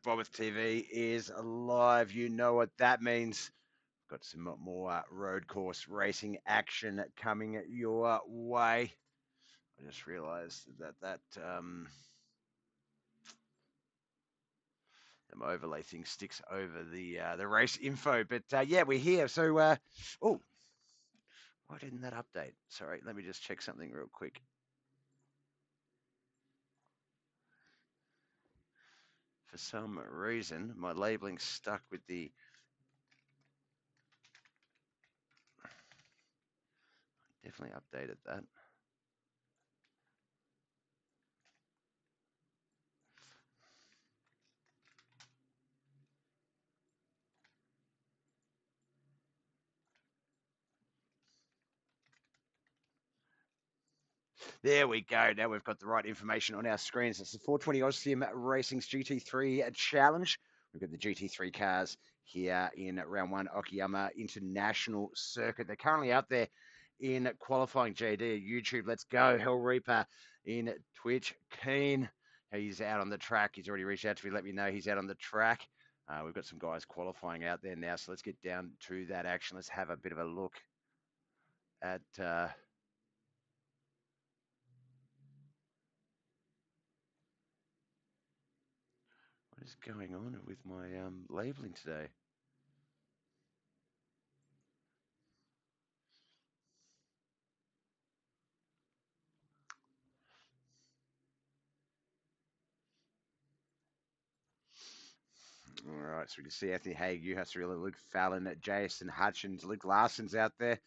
Bobbeth TV is live. You know what that means. Got some more road course racing action coming your way. I just realised that overlay thing sticks over the race info. But yeah, we're here. So oh, why didn't that update? Sorry, let me just check something real quick. For some reason, my labeling's stuck with the. Definitely updated that. There we go. Now we've got the right information on our screens. It's the 420 Sim Racing's GT3 Challenge. We've got the GT3 cars here in round one, Okayama International Circuit. They're currently out there in qualifying. JD, YouTube, let's go. Hell Reaper in Twitch. Keen, he's out on the track. He's already reached out to me, let me know he's out on the track. We've got some guys qualifying out there now, so let's get down to that action. Let's have a bit of a look at... What is going on with my labeling today? All right, so we can see Anthony Haig, Juhas Luke Fallon, Jason Hutchins, Luke Larson's out there.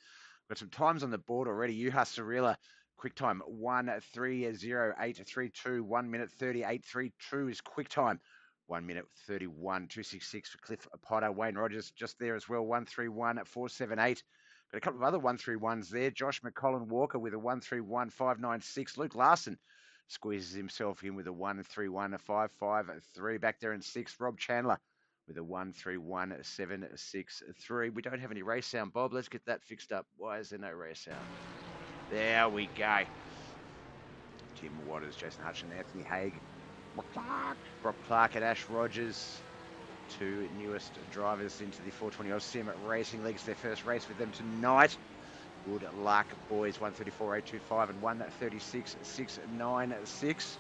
Got some times on the board already. Juhas quick time 1:30.832, 1 minute 38.32 is quick time. 1 minute 31.266 for Cliff Potter. Wayne Rogers just there as well, 1:31.478. Got a couple of other 1:31s there. Josh McCollin Walker with a 1:31.596. Luke Larson squeezes himself in with a 1:31.553. Back there in sixth, Rob Chandler with a 1:31.763. We don't have any race sound, Bob. Let's get that fixed up. Why is there no race sound? There we go. Tim Waters, Jason Hutchin, Anthony Haig, Brock Clark and Ash Rogers, two newest drivers into the 420 Sim Racing League. It's their first race with them tonight. Good luck, boys. 1:34.825 and 1:36.696.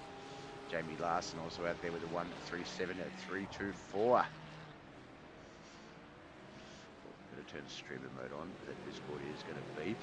Jamie Larson also out there with a 1:37.324. Going to turn streamer mode on. That Discord is going to beep.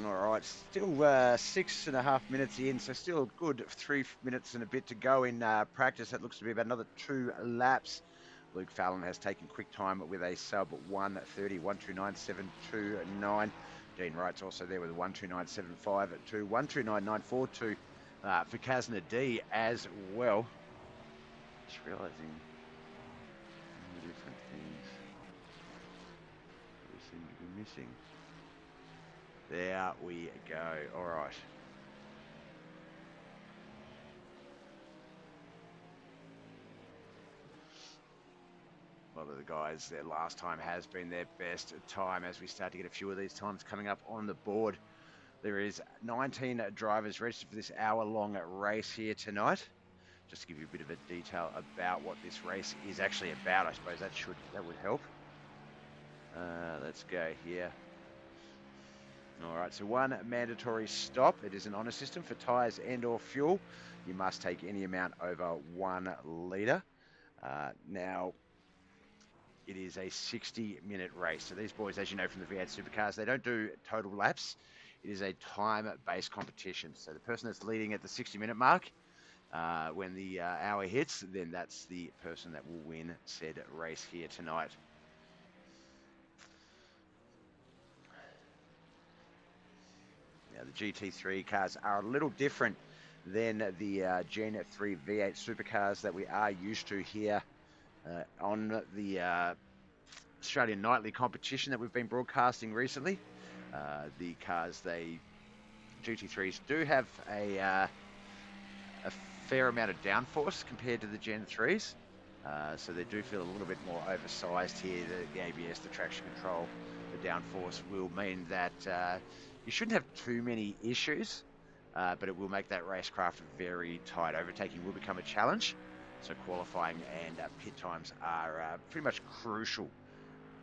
All right, still 6.5 minutes in, so still a good 3 minutes and a bit to go in practice. That looks to be about another 2 laps. Luke Fallon has taken quick time with a sub 1:30, 1:29.729. Dean Wright's also there with a 1:29.752, 1:29.942 for Kazna D as well. Just realising the different things we seem to be missing. There we go. All right. A lot of the guys, their last time has been their best time as we start to get a few of these times coming up on the board. There is 19 drivers registered for this hour-long race here tonight. Just to give you a bit of a detail about what this race is actually about, I suppose that would help. Let's go here. All right, so one mandatory stop. It is an honor system for tyres and or fuel. You must take any amount over 1 litre. Now, it is a 60-minute race. So these boys, as you know from the V8 supercars, they don't do total laps. It is a time-based competition. So the person that's leading at the 60-minute mark, when the hour hits, then that's the person that will win said race here tonight. Now, the GT3 cars are a little different than the Gen 3 V8 supercars that we are used to here on the Australian nightly competition that we've been broadcasting recently. The cars, GT3s do have a fair amount of downforce compared to the Gen 3s. So they do feel a little bit more oversized here. The ABS, the traction control, the downforce will mean that you shouldn't have too many issues, but it will make that racecraft very tight. Overtaking will become a challenge. So qualifying and pit times are pretty much crucial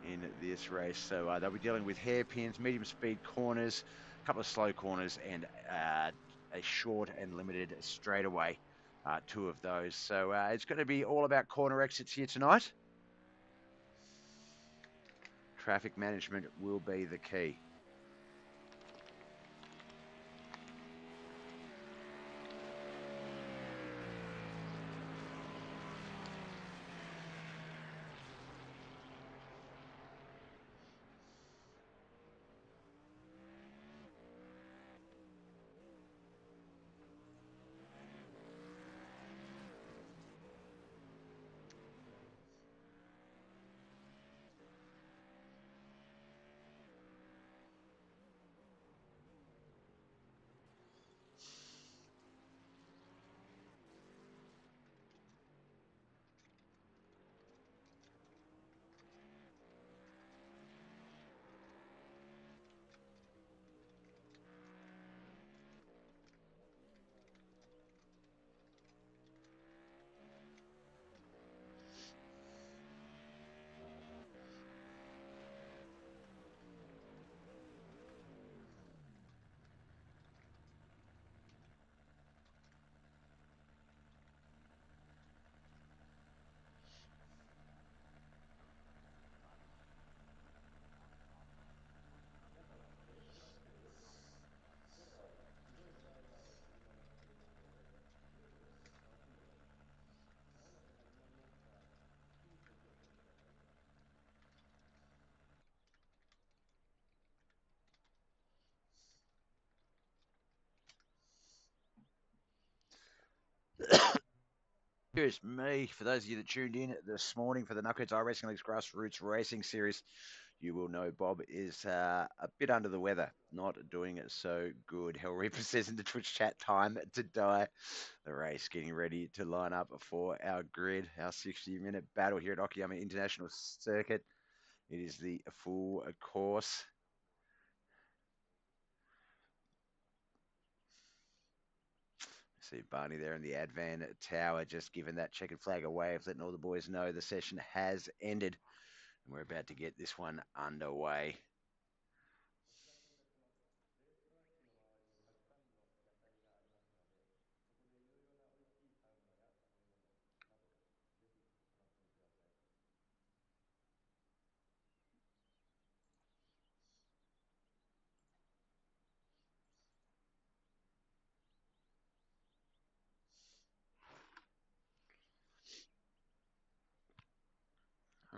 in this race. So they'll be dealing with hairpins, medium speed corners, a couple of slow corners, and a short and limited straightaway, two of those. So it's going to be all about corner exits here tonight. Traffic management will be the key. Here's me. For those of you that tuned in this morning for the Knuckleheads iRacing League's Grassroots Racing Series, you will know Bob is a bit under the weather, not doing it so good. Hell Reaper says in the Twitch chat, time to die. The race getting ready to line up for our grid, our 60-minute battle here at Okayama International Circuit. It is the full course. See Barney there in the Advan Tower, just giving that checkered flag a wave, letting all the boys know the session has ended. And we're about to get this one underway.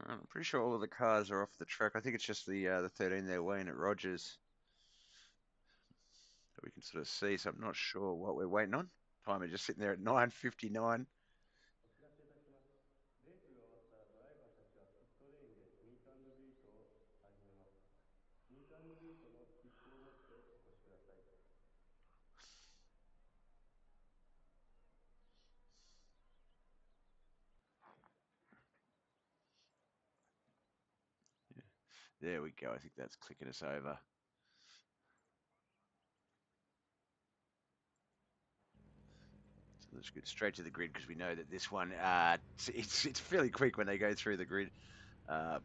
I'm pretty sure all of the cars are off the track. I think it's just the 13 there, Wayne at Rogers, that we can sort of see. So I'm not sure what we're waiting on. Timer just sitting there at 9:59. There we go. I think that's clicking us over. So let's get straight to the grid because we know that this one, it's fairly quick when they go through the grid.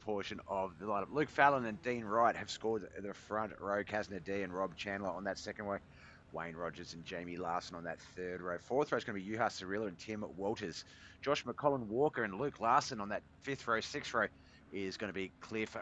portion of the lineup. Luke Fallon and Dean Wright have scored the front row. Kazna D and Rob Chandler on that second row. Wayne Rogers and Jamie Larson on that third row. Fourth row is going to be Juha Cirillo and Tim Walters. Josh McCollum Walker and Luke Larson on that fifth row. Sixth row is going to be Cliff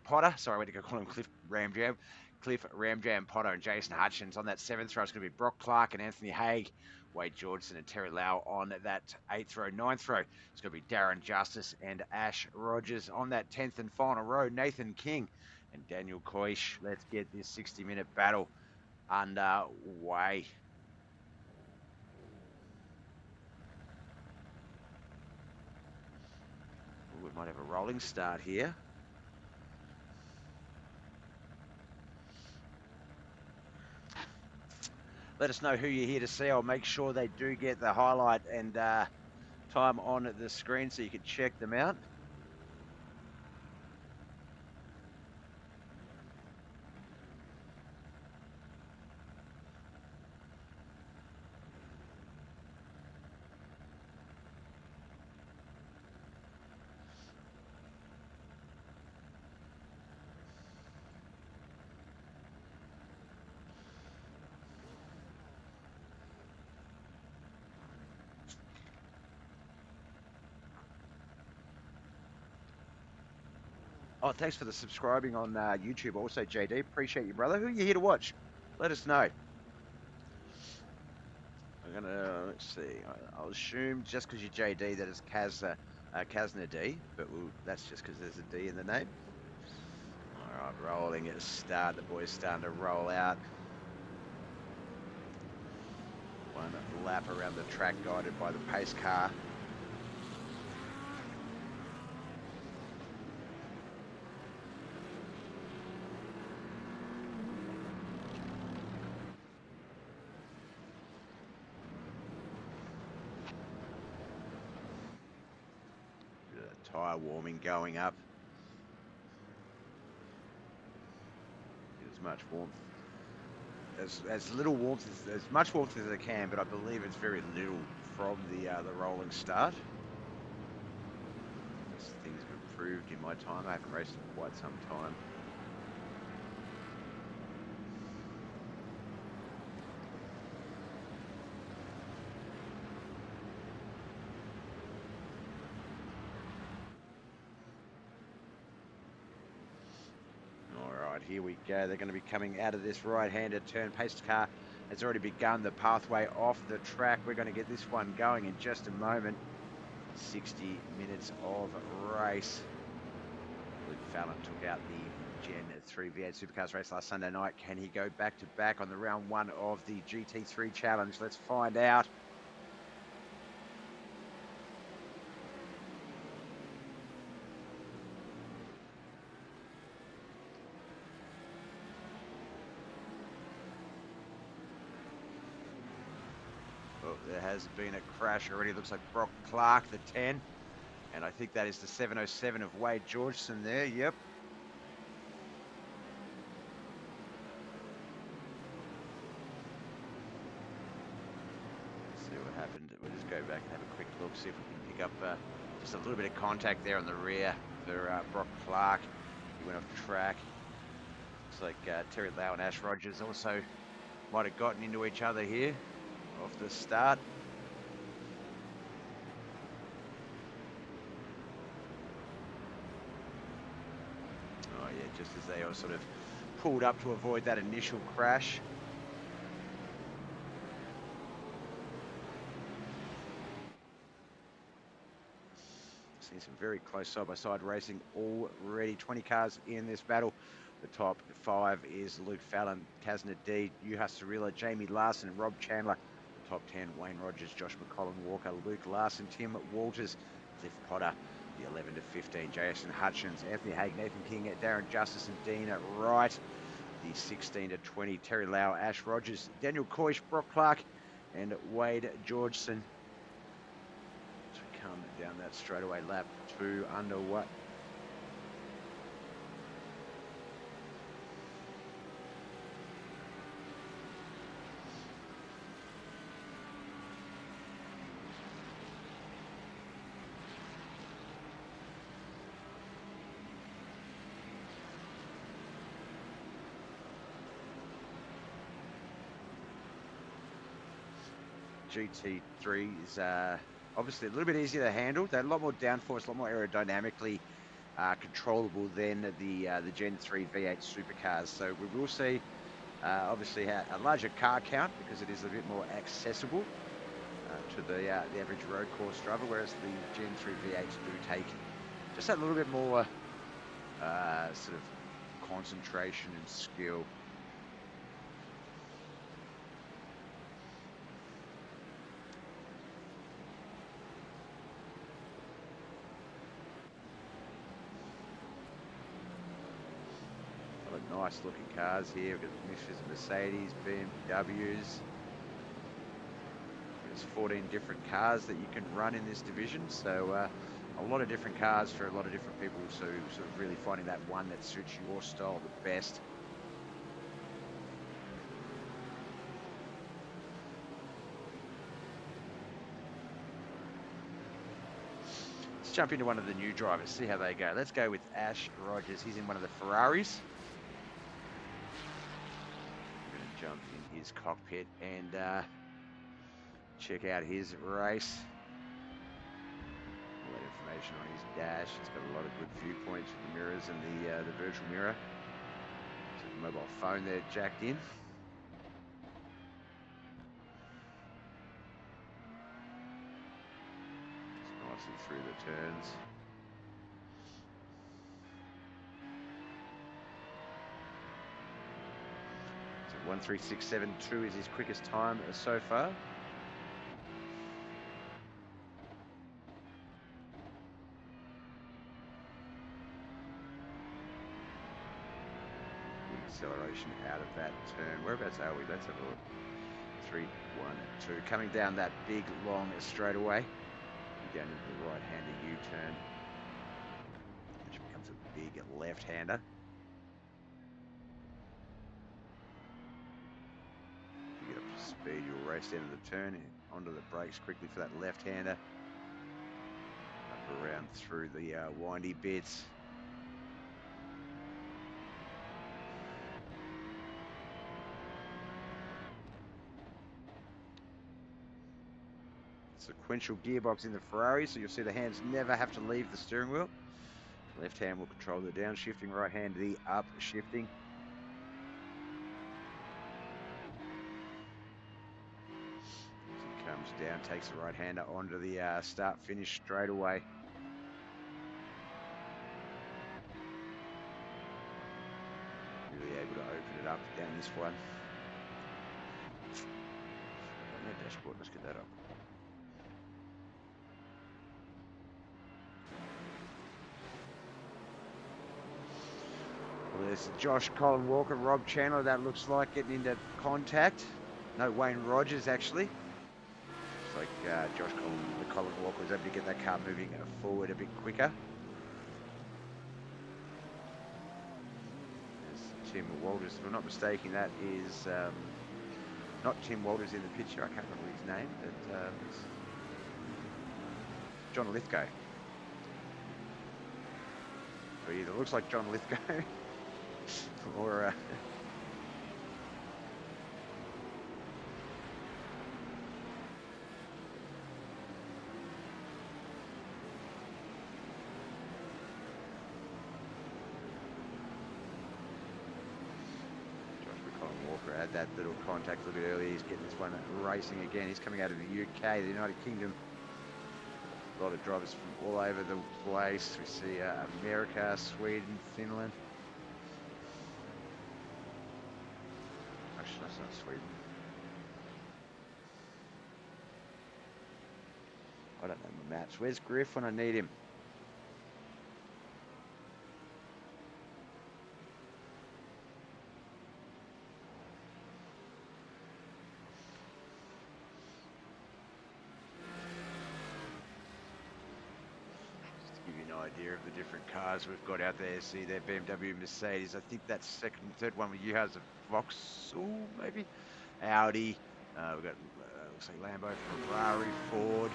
Potter. Sorry, I went to go call him Cliff Ramjam. Cliff Ramjam Potter and Jason Hutchins. On that seventh row, it's going to be Brock Clark and Anthony Haig. Wade Georgeson and Terry Lau on that eighth row. Ninth row, it's going to be Darren Justice and Ash Rogers. On that 10th and final row, Nathan King and Daniel Koish. Let's get this 60-minute battle underway. We might have a rolling start here. Let us know who you're here to see. I'll make sure they do get the highlight and time on the screen so you can check them out. Oh, thanks for the subscribing on YouTube. Also, JD, appreciate you, brother. Who are you here to watch? Let us know. I'm gonna, let's see. I'll assume just because you're JD that it's Kazna D, but that's just because there's a D in the name. All right, rolling at a start. The boys starting to roll out. One lap around the track guided by the pace car. Tyre warming going up. As much warmth, as little warmth, as much warmth as I can, but I believe it's very little from the rolling start. As things have improved in my time. I haven't raced in quite some time. Here we go. They're going to be coming out of this right-handed turn. Pace car has already begun the pathway off the track. We're going to get this one going in just a moment. 60 minutes of race. Luke Fallon took out the Gen 3 V8 Supercars race last Sunday night. Can he go back-to-back on the round one of the GT3 Challenge? Let's find out. There has been a crash already. Looks like Brock Clark, the 10. And I think that is the 707 of Wade Georgeson there. Yep. Let's see what happened. We'll just go back and have a quick look, see if we can pick up just a little bit of contact there on the rear for Brock Clark. He went off track. Looks like Terry Lau and Ash Rogers also might have gotten into each other here off the start. Oh yeah, just as they all sort of pulled up to avoid that initial crash. Seeing some very close side-by-side racing already. 20 cars in this battle. The top 5 is Luke Fallon, Kazna D, Juha Cirillo, Jamie Larson, and Rob Chandler. Top 10, Wayne Rogers, Josh McCollum Walker, Luke Larson, Tim Walters, Cliff Potter. The 11 to 15, Jason Hutchins, Anthony Haig, Nathan King, Darren Justice, and Dean Wright. The 16 to 20, Terry Lau, Ash Rogers, Daniel Koish, Brock Clark, and Wade Georgeson. As we come down that straightaway lap 2 underway. GT3 is obviously a little bit easier to handle. They're a lot more downforce, a lot more aerodynamically controllable than the Gen 3 V8 supercars. So we will see obviously a larger car count because it is a bit more accessible to the average road course driver, whereas the Gen 3 V8s do take just a little bit more sort of concentration and skill. Nice looking cars here. We've got mixtures of Mercedes, BMWs. There's 14 different cars that you can run in this division, so a lot of different cars for a lot of different people, so sort of really finding that one that suits your style the best. Let's jump into one of the new drivers, see how they go. Let's go with Ash Rogers. He's in one of the Ferraris. Jump in his cockpit and check out his race. All that information on his dash. He's got a lot of good viewpoints with the mirrors and the virtual mirror. So the mobile phone there jacked in. It's nicely through the turns. 136.72 is his quickest time so far. Good acceleration out of that turn. Whereabouts are we? Let's have a look. 3, 1, 2. Coming down that big, long straightaway. Down into the right-hander U-turn, which becomes a big left-hander. Speed, you'll race down to the turn and onto the brakes quickly for that left-hander. Up around through the windy bits. Sequential gearbox in the Ferrari, so you'll see the hands never have to leave the steering wheel. Left hand will control the downshifting, right hand the upshifting. Comes down, takes the right hander onto the start finish straight away. Really able to open it up down this one. On that dashboard, let's get that up. Well, there's Josh, Colin Walker, Rob Chandler, that looks like getting into contact. No, Wayne Rogers actually. Like Josh Colin Walker was able to get that car moving forward a bit quicker. There's Tim Walters, if I'm not mistaken, that is not Tim Walters in the picture, I can't remember his name, but it's John Lithgow. So either looks like John Lithgow or had that little contact a little bit earlier. He's getting this one racing again. He's coming out of the UK, the United Kingdom. A lot of drivers from all over the place. We see America, Sweden, Finland. Actually, that's not Sweden. I don't know my maps. Where's Griff when I need him? Idea of the different cars we've got out there. See there, BMW, Mercedes. I think that third one with you has a Vauxhall, maybe Audi. We've got looks like Lambo, Ferrari, Ford.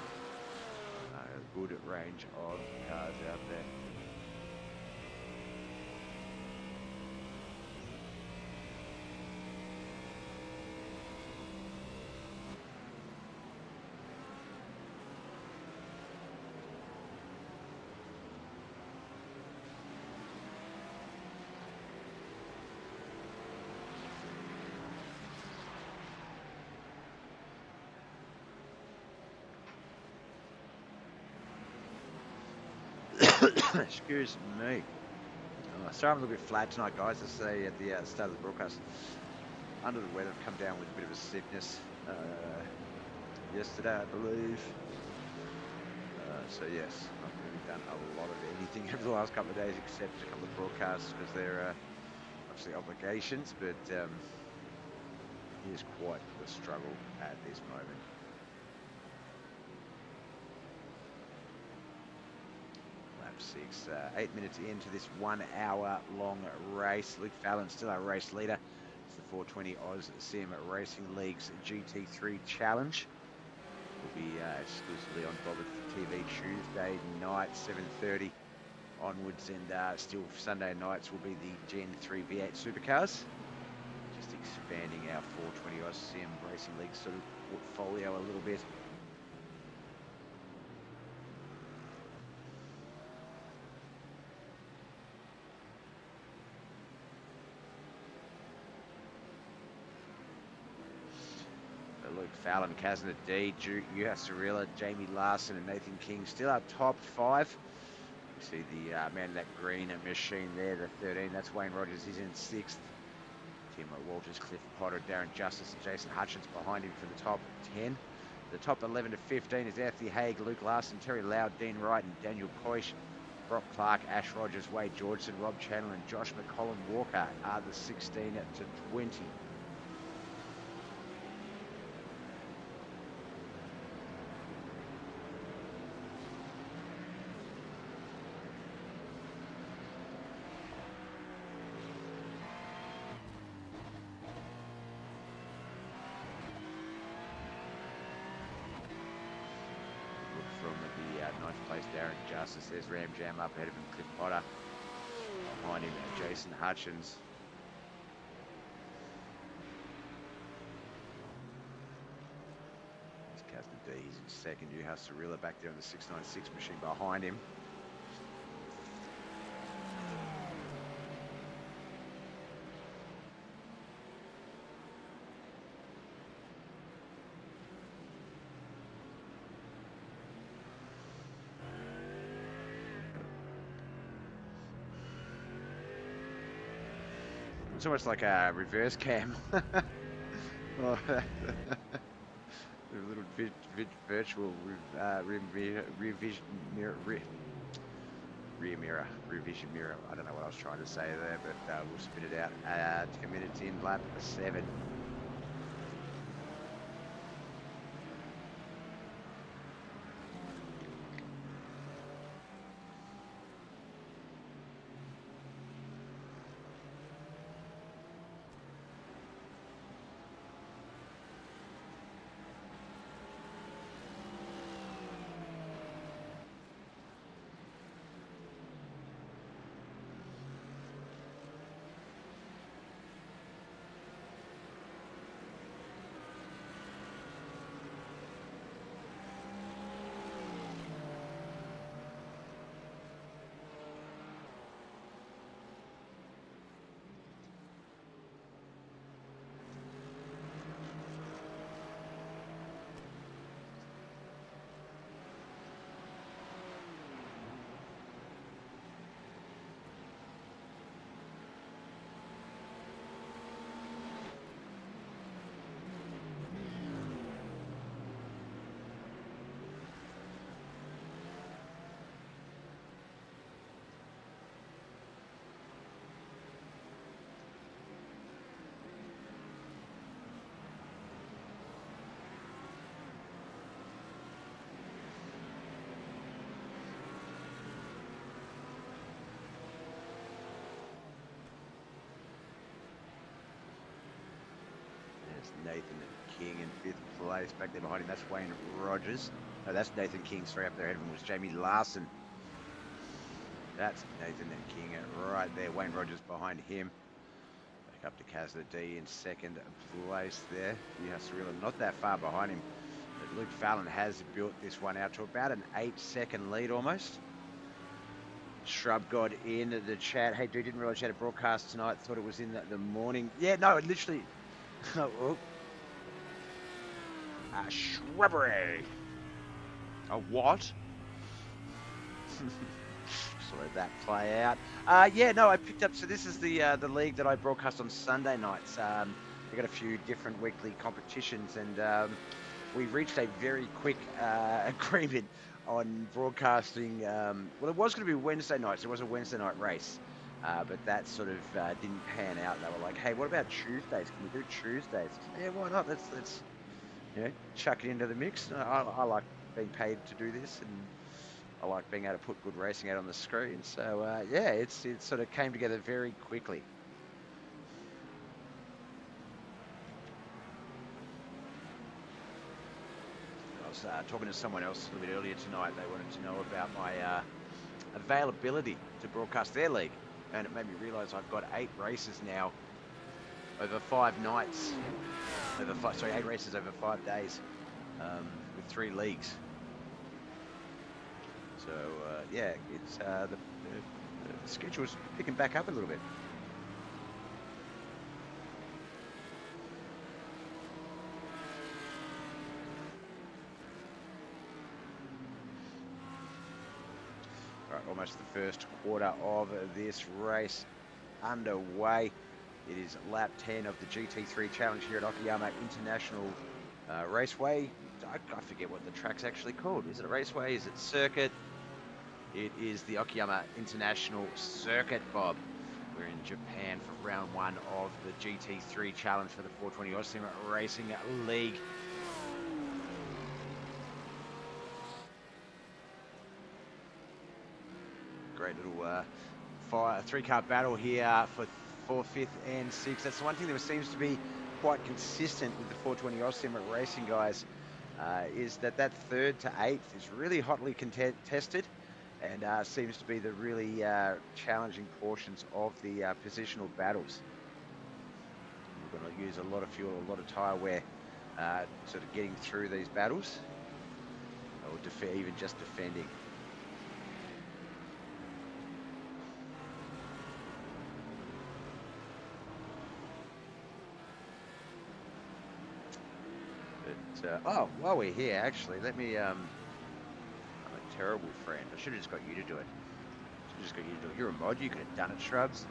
A good range of cars out there. Excuse me. Sorry I'm a little bit flat tonight, guys. I say at the start of the broadcast, under the weather. I've come down with a bit of a sickness yesterday, I believe. So yes, I've really done a lot of anything over the last couple of days, except a couple of broadcasts because there are obviously obligations. But it is quite the struggle at this moment. Lap 6, 8 minutes into this 1 hour long race. Luke Fallon still our race leader. It's the 420 Oz Sim Racing League's GT3 Challenge. Will be exclusively on BobbethTV Tuesday night, 7:30 onwards, and still Sunday nights will be the Gen 3 V8 Supercars. Just expanding our 420 Oz Sim Racing League sort of portfolio a little bit. Luke Fallon, Kazna D, Juha Cirilla, Jamie Larson and Nathan King still our top 5. You see the man in that green machine there, the 13, that's Wayne Rogers, he's in 6th. Tim Walters, Cliff Potter, Darren Justice and Jason Hutchins behind him for the top 10. The top 11 to 15 is Anthony Haig, Luke Larson, Terry Loud, Dean Wright and Daniel Koish. Brock Clark, Ash Rogers, Wade Georgeson, Rob Channel and Josh McCollum Walker are the 16 to 20. From the 9th place, Darren Justice. There's Ram Jam up ahead of him, Cliff Potter. Behind him, Jason Hutchins. There's Kazna D, he's in 2nd. Juha Cirilla back there on the 696 machine behind him. It's almost like a reverse cam. Oh, a little virtual rear mirror, revision mirror. I don't know what I was trying to say there, but we'll spit it out. 10 minutes in, lap 7. Nathan King in 5th place. Back there behind him, that's Wayne Rogers. No, that's Nathan King. Sorry, up there ahead of him was Jamie Larson. That's Nathan and King right there. Wayne Rogers behind him. Back up to Kazna D in 2nd place there. Juha Cirilla not that far behind him. But Luke Fallon has built this one out to about an 8-second lead almost. Shrubgod in the chat. Hey, dude, didn't realize you had a broadcast tonight. Thought it was in the morning. Yeah, no, it literally... Oh. A shrubbery. A what? Just let that play out. Yeah, no, I picked up. So this is the league that I broadcast on Sunday nights. They got a few different weekly competitions, and we reached a very quick agreement on broadcasting. Well, it was going to be Wednesday nights. There was a Wednesday night race, but that sort of didn't pan out. They were like, "Hey, what about Tuesdays? Can we do Tuesdays?" I said, yeah, why not? Let's chuck it into the mix. I like being paid to do this, and I like being able to put good racing out on the screen. So yeah, it sort of came together very quickly. I was talking to someone else a little bit earlier tonight. They wanted to know about my availability to broadcast their league, and it made me realise I've got 8 races now over 5 nights. 8 races over 5 days with 3 leagues. So yeah, it's the schedule's picking back up a little bit. All right, almost the first quarter of this race underway. It is lap 10 of the GT3 Challenge here at Okayama International Raceway. I forget what the track's actually called. Is it a raceway? Is it circuit? It is the Okayama International Circuit, Bob. We're in Japan for round 1 of the GT3 Challenge for the 420 Austin Racing League. Great little 3-car battle here for 4th, 5th, and 6th. That's the one thing that seems to be quite consistent with the 420 Austin Racing guys, is that 3rd to 8th is really hotly contested, and seems to be the really challenging portions of the positional battles. We're going to use a lot of fuel, a lot of tyre wear, sort of getting through these battles, or even just defending. But, oh, while we're here, actually, let me, I'm a terrible friend. I should have just got you to do it. You're a mod, you could have done it, Shrubs.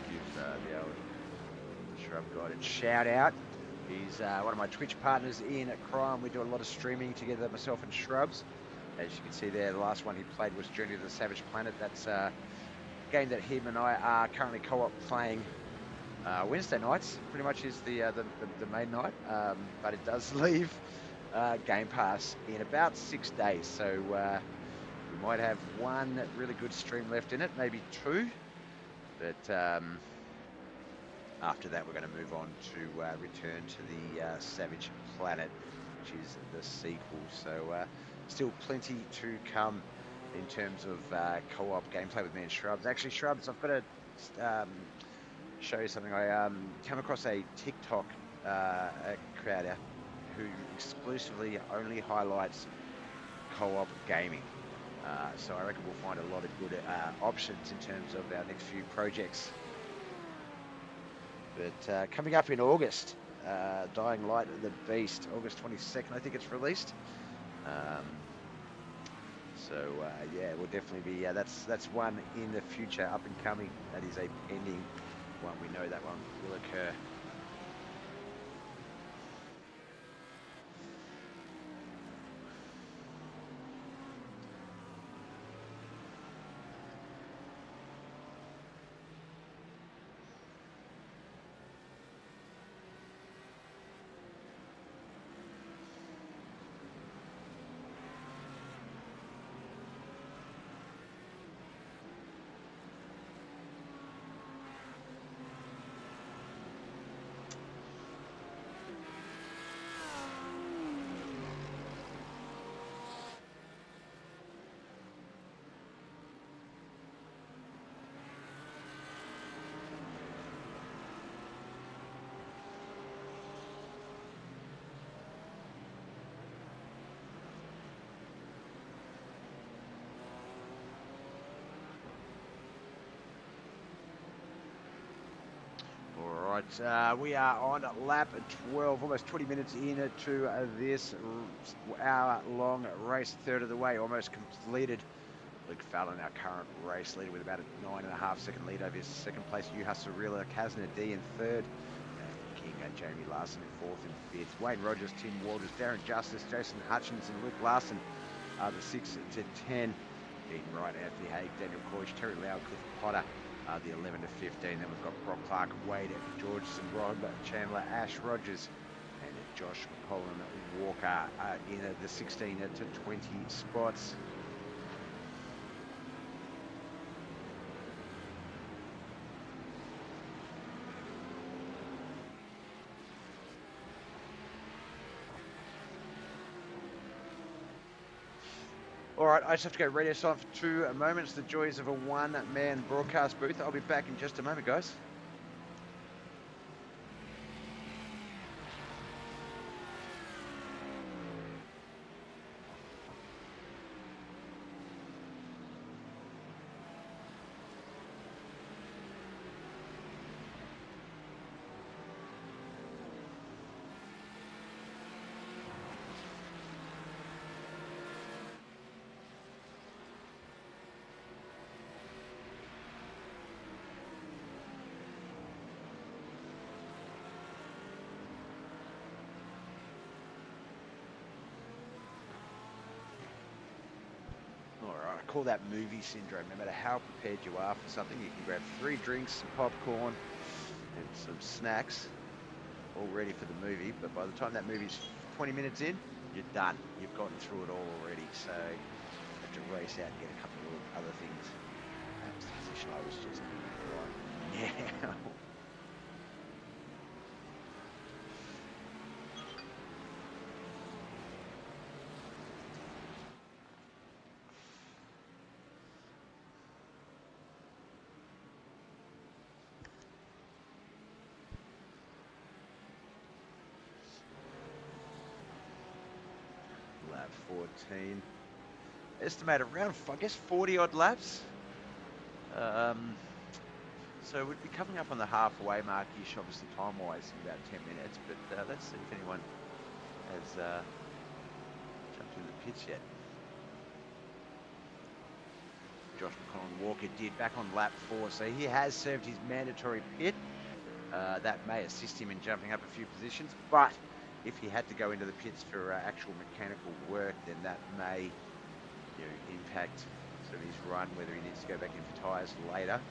Give the old Shrubgod a shout out. He's one of my Twitch partners in crime. We do a lot of streaming together, myself and Shrubs. As you can see there, the last one he played was Journey to the Savage Planet. That's a game that him and I are currently co-op playing Wednesday nights. Pretty much is the main night, but it does leave Game Pass in about 6 days. So we might have 1 really good stream left in it, maybe 2. But after that, we're going to move on to return to the Savage Planet, which is the sequel. So still plenty to come in terms of co-op gameplay with me and Shrubs. Actually, Shrubs, I've got to show you something. I came across a TikTok creator who exclusively only highlights co-op gaming. So I reckon we'll find a lot of good options in terms of our next few projects. But coming up in August, Dying Light of the Beast, August 22nd, I think it's released. So yeah, we'll definitely be. That's one in the future, up and coming. That is a pending one. We know that one will occur. We are on lap 12, almost 20 minutes into this hour-long race, a third of the way, almost completed. Luke Fallon, our current race leader, with about a 9.5-second lead over his second place. Juha Surila, Kazna D in third. King Jamie Larson in fourth and fifth. Wayne Rogers, Tim Walters, Darren Justice, Jason Hutchins, and Luke Larson are the 6 to 10. Dean Wright, Anthony Haig, Daniel Coyce, Terry Lau, Cliff Potter, the 11 to 15. Then we've got Brock Clark, Wade Georgeson, Rob Chandler, Ash Rogers, and Josh McCollum Walker in the 16 to 20 spots. All right, I just have to go radio silent for 2 moments. The joys of a one-man broadcast booth. I'll be back in just a moment, guys. Call that movie syndrome. No matter how prepared you are for something, you can grab 3 drinks, some popcorn, and some snacks, all ready for the movie. But by the time that movie's 20 minutes in, you're done. You've gotten through it all already. So you have to race out and get a couple of other things. That was the position I was just right now. Lap 14. Estimate around, I guess, 40 odd laps. So we'd be coming up on the halfway mark-ish, obviously time-wise, in about 10 minutes. But let's see if anyone has jumped in the pits yet. Josh McCollum Walker did back on lap 4, so he has served his mandatory pit. That may assist him in jumping up a few positions, but if he had to go into the pits for actual mechanical work, then that may impact sort of his run, whether he needs to go back in for tyres later.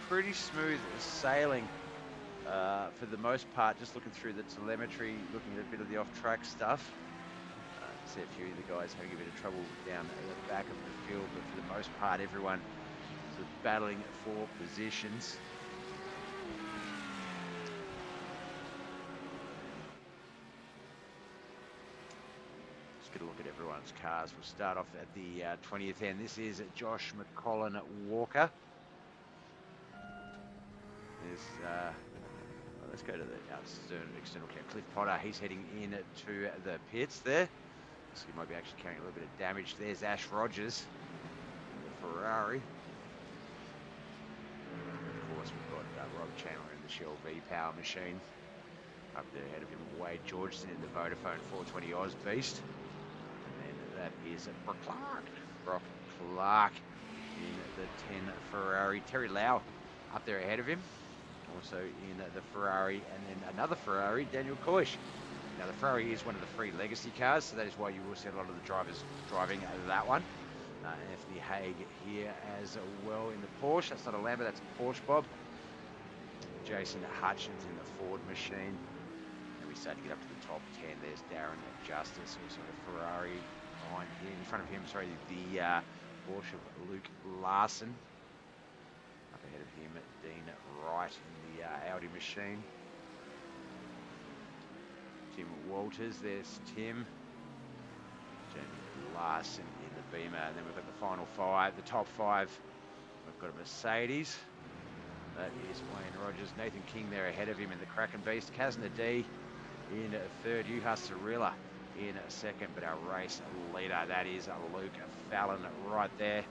Pretty smooth sailing for the most part, just looking through the telemetry, looking at a bit of the off-track stuff. See a few of the guys having a bit of trouble down at the back of the field, but for the most part, everyone sort of battling for positions. Just get a look at everyone's cars. We'll start off at the 20th end. This is Josh McCollum Walker. Let's go to the external camp. Cliff Potter, he's heading in to the pits there. So he might be actually carrying a little bit of damage. There's Ash Rogers, the Ferrari. Of course, we've got Rob Chandler in the Shell V Power machine. Up there ahead of him, Wade Georgeson in the Vodafone 420 Oz Beast. And then that is Brock Clark. in the 10 Ferrari. Terry Lau up there ahead of him. Also in the Ferrari, and then another Ferrari, Daniel Koish. Now, the Ferrari is one of the free legacy cars, so that is why you will see a lot of the drivers driving that one. Anthony Haig here as well in the Porsche. That's not a Lambo, that's a Porsche, Bob. Jason Hutchins in the Ford machine. And we start to get up to the top 10. There's Darren Justice, also a Ferrari behind here. In front of him, sorry, the Porsche of Luke Larson. Up ahead of him, Dean Wright in the Audi machine. Tim Walters, there's Tim. Jamie Larson in the Beamer. And then we've got the final five, the top five. We've got a Mercedes. That is Wayne Rogers. Nathan King there ahead of him in the Kraken Beast. Kazna D in third. Juha Cirilla in second. But our race leader, that is Luke Fallon right there.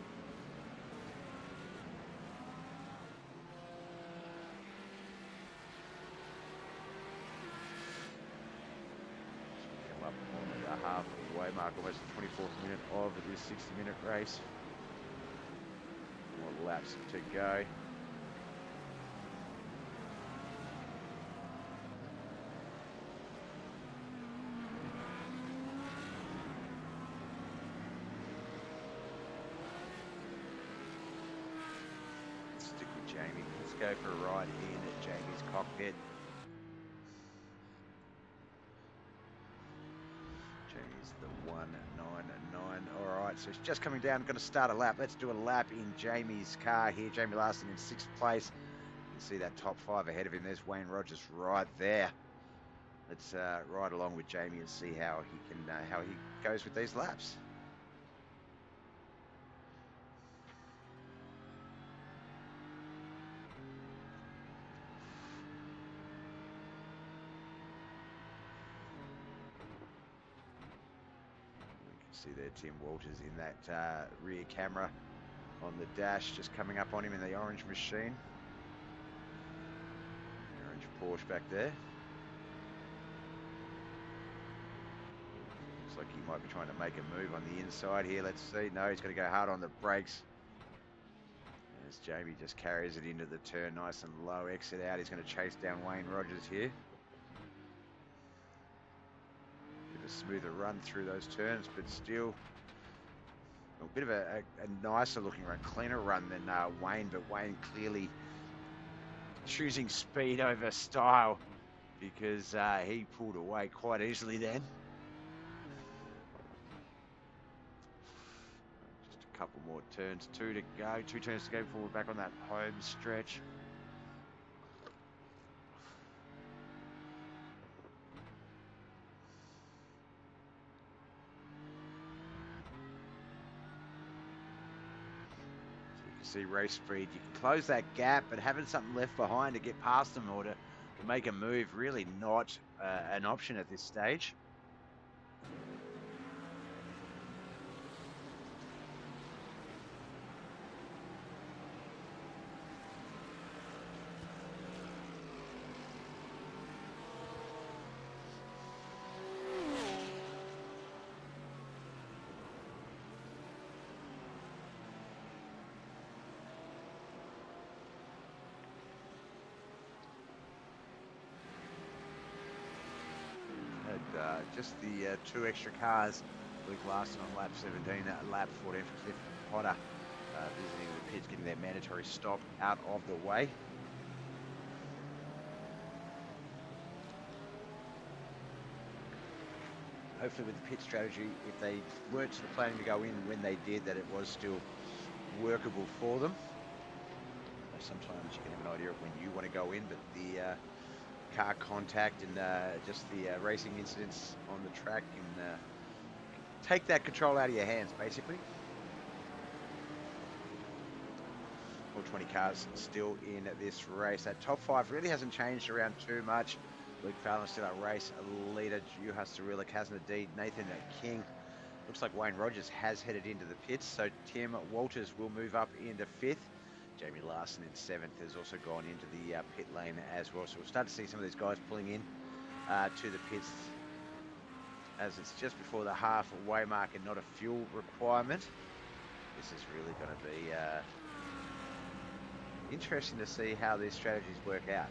Come up on the halfway mark, almost the 24th minute of this 60-minute race. More laps to go. Jamie, let's go for a ride in at Jamie's cockpit. Jamie's the 199. All right, so he's just coming down, going to start a lap. Let's do a lap in Jamie's car here. Jamie Larson in 6th place. You can see that top 5 ahead of him. There's Wayne Rogers right there. Let's ride along with Jamie and see how he goes with these laps. See there, Tim Walters in that rear camera on the dash, just coming up on him in the orange machine. Orange Porsche back there. Looks like he might be trying to make a move on the inside here. Let's see. No, he's going to go hard on the brakes. As Jamie just carries it into the turn, nice and low, exit out. He's going to chase down Wayne Rogers here. A smoother run through those turns, but still a bit of a nicer looking run, cleaner run than Wayne, but Wayne clearly choosing speed over style because he pulled away quite easily then. Just a couple more turns, 2 to go, 2 turns to go before we're back on that home stretch. See race speed, you can close that gap, but having something left behind to get past them or to make a move, really not an option at this stage. Just the 2 extra cars. Luke Larson on lap 17, lap 14 for Cliff Potter visiting the pits, getting their mandatory stop out of the way. Hopefully with the pit strategy, if they weren't sort of planning to go in when they did, that it was still workable for them. Sometimes you can have an idea of when you want to go in, but the car contact and just the racing incidents on the track can take that control out of your hands, basically. All 20 cars still in this race. That top 5 really hasn't changed around too much. Luke Fallon still our race leader. Juha Cirilla, Kazna D, Nathan King. Looks like Wayne Rogers has headed into the pits, so Tim Walters will move up into 5th. Jamie Larson in 7th has also gone into the pit lane as well. So we'll start to see some of these guys pulling in to the pits as it's just before the halfway mark and not a fuel requirement. This is really going to be interesting to see how these strategies work out.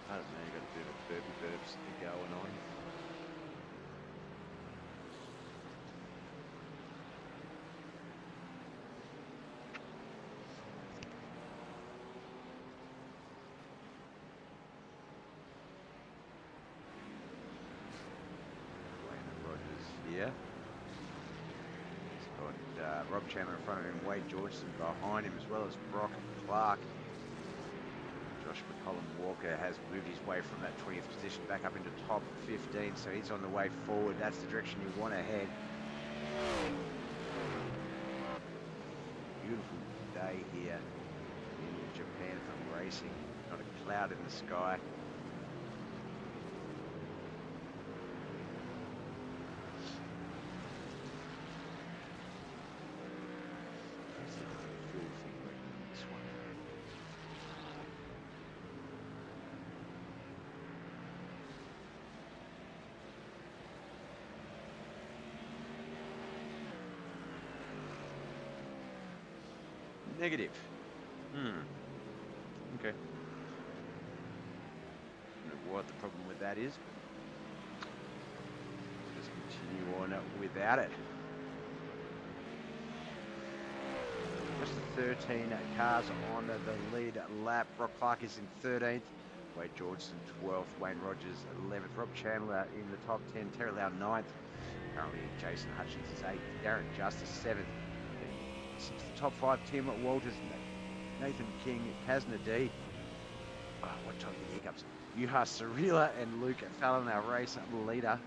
I don't know, you've got a bit of burpee burps going on. Rogers here. He's got Rob Chandler in front of him, Wade Georgeson behind him, as well as Brock Clark. Josh McCollum-Walker has moved his way from that 20th position back up into top 15, so he's on the way forward. That's the direction you want to head. Beautiful day here in Japan for racing. Not a cloud in the sky. Negative. Okay. I don't know what the problem with that is. We'll just continue on without it. Just the 13 cars on the lead lap. Brock Clark is in 13th. Wade Georgeson 12th. Wayne Rogers 11th. Rob Chandler in the top 10. Terry Lau 9th. Currently Jason Hutchins is 8th. Darren Justice 7th. Since the top 5, Tim Walters, Nathan King, Kazna D. Oh, what time the hiccups? Yuha Sarila and Luke Fallon, our race leader.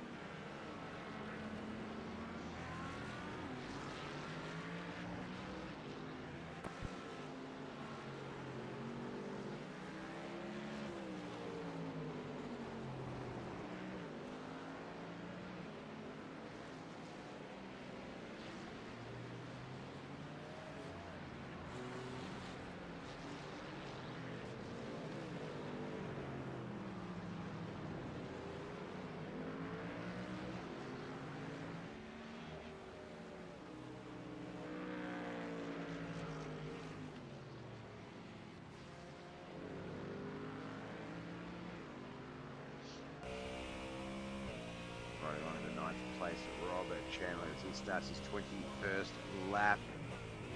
Place Robert Chandler as he starts his 21st lap.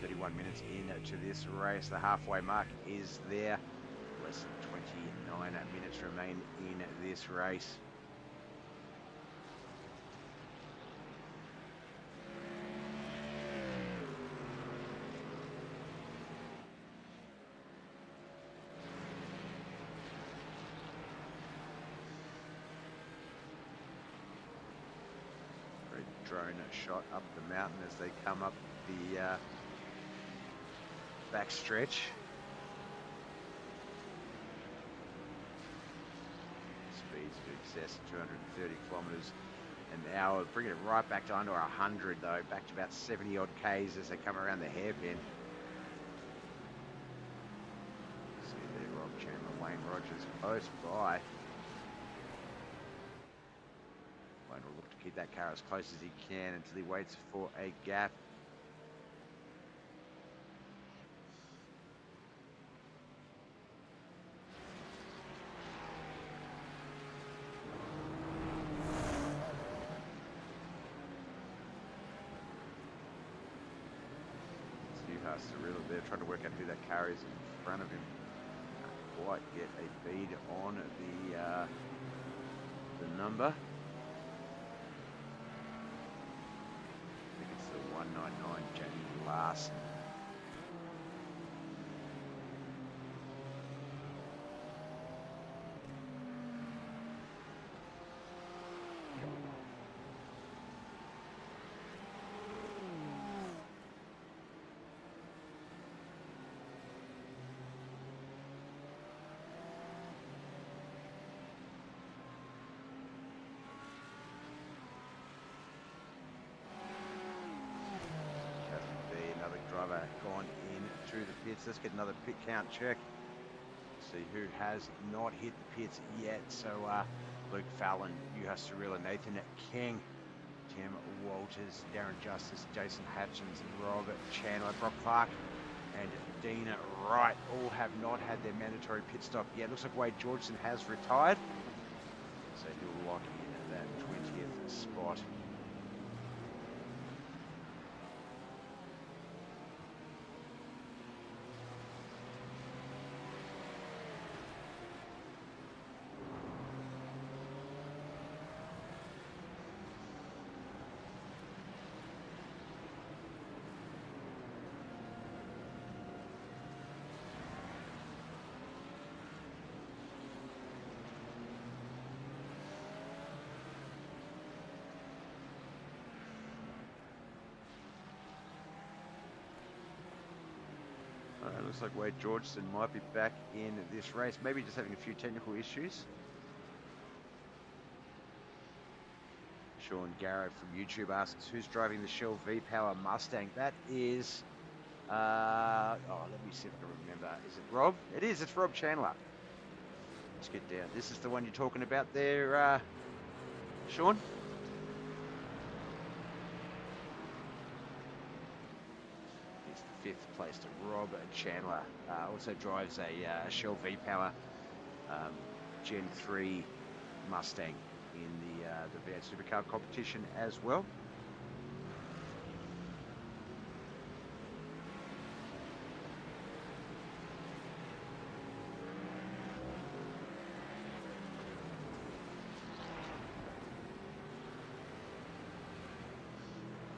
31 minutes into this race. The halfway mark is there. Less than 29 minutes remain in this race. Drone shot up the mountain as they come up the back stretch. Speeds to excess of 230 kilometres an hour, bringing it right back to under 100 though, back to about 70 odd Ks as they come around the hairpin. See there, Rob Chandler, Wayne Rogers close by. Will look to keep that car as close as he can until he waits for a gap. Yuha Cirillo there trying to work out who that car is in front of him. Can't quite get a bead on the the number. I think it's the 199 Jamie Larson. Driver gone in through the pits. Let's get another pit count check. See who has not hit the pits yet. So Luke Fallon, Juha Cirilla, Nathan King, Tim Walters, Darren Justice, Jason Hatchins, Robert Chandler, Brock Clark, and Dina Wright all have not had their mandatory pit stop yet. Looks like Wade Georgeson has retired, so he'll lock in that 20th spot. Looks like Wade Georgeson might be back in this race, maybe just having a few technical issues. Sean Garrett from YouTube asks, who's driving the Shell V-Power Mustang? That is, let me see if I can remember. Is it Rob? It is, it's Rob Chandler. Let's get down. This is the one you're talking about there, Sean? Fifth place to Rob Chandler. Also drives a Shell V-Power Gen 3 Mustang in the V8 Supercar competition as well.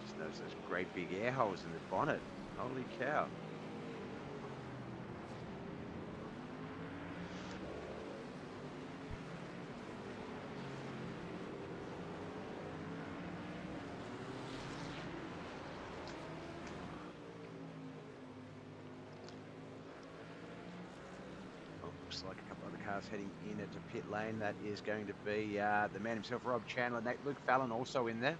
Just notice those great big air holes in the bonnet. Holy cow. Looks like a couple other cars heading in into pit lane. That is going to be the man himself, Rob Chandler. Luke Fallon also in there.